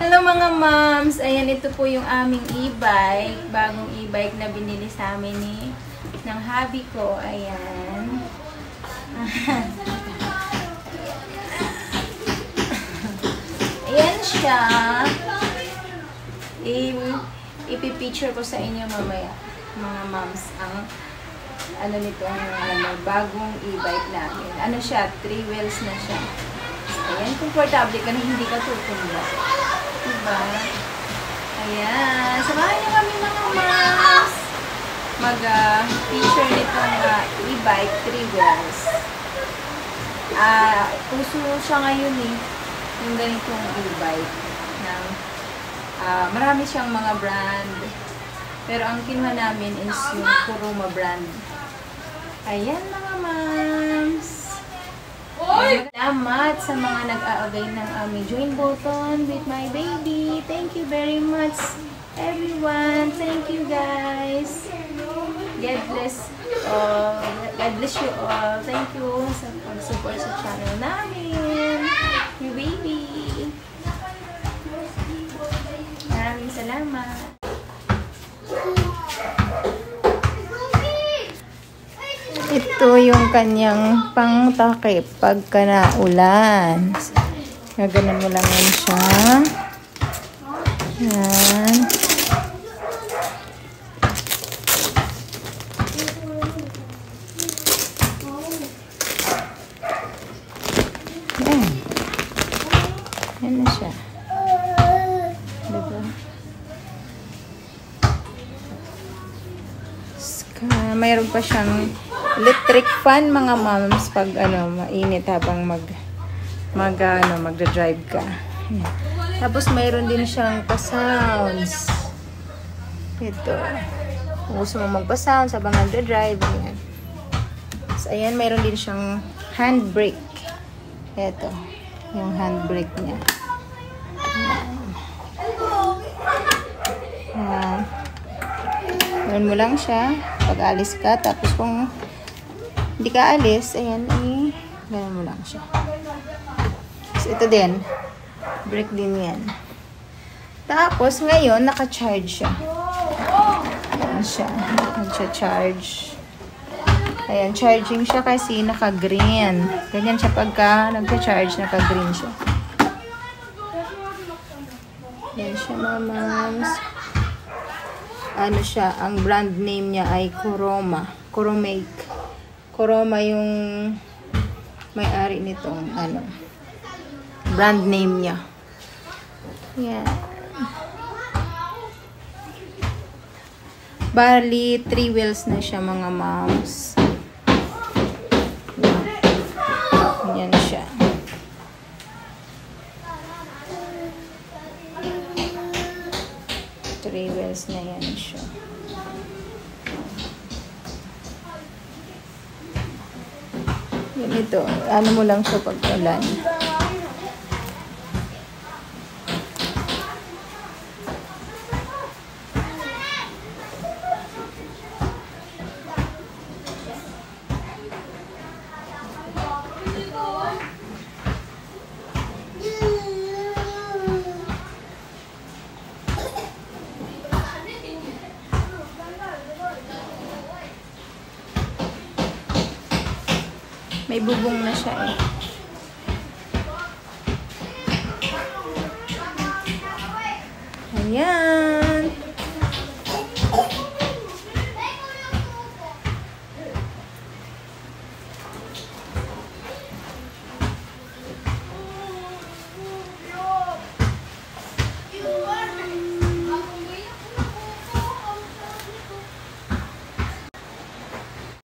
Hello mga moms! Ayan, ito po yung aming e-bike. Bagong e-bike na binili sa amin ng hubby ko. Ayan. Ayan siya. Ipipicture ko sa inyo mamaya, mga moms, ang ano nito, bagong e-bike namin. Ano siya? 3 wheels na siya. Ayan, komportable ka na hindi ka tutumba. Diba? Ayan. Samahan niyo kami mga moms. Mag-feature nitong e-bike 3 wheels. Uso siya ngayon yung ganitong e-bike. Marami siyang mga brand. Pero ang kinuha namin is yung Kuroma brand. Ayan mga moms. Salamat sa mga nag-aagay ng aming join button with my baby. Thank you very much, everyone. Thank you, guys. God bless all. God bless you all. Thank you sa pag-support sa channel namin. Your baby. Maraming salamat. Ito yung kanyang pangtakip pagka naulan. Gaganon mo lang yan siya. Yan. Yan. Yan na siya. Diba? Mayroon pa siyang electric fan mga moms pag mainit habang magda-drive ka. Ayan. Tapos mayroon din siyang pa-sounds. Ito. Kung gusto mo magpa-sounds habang nagda-drive, ayan. So, ayan, mayroon din siyang handbrake. Ito. Yung handbrake niya. Ayan. Ayan. Gawin mo lang siya pag alis ka. Tapos kung hindi ka alis, ayan, gano'n mo lang siya. So, ito din. Brake din yan. Tapos, ngayon, naka-charge siya. Ayan siya. Naka-charge. Ayan, charging siya kasi naka-green. Ganyan siya pagka nagka-charge, naka-green siya. Ayan siya, mga moms. Ano siya, ang brand name niya ay Kuroma. Kuroma yung may-ari nitong brand name niya. Yan. Bali, 3 wheels na siya mga moms. Yan siya. Three wheels na yan siya. Yan ito. Ano mo lang siya pag ulan. May bubong na siya eh. Ayan.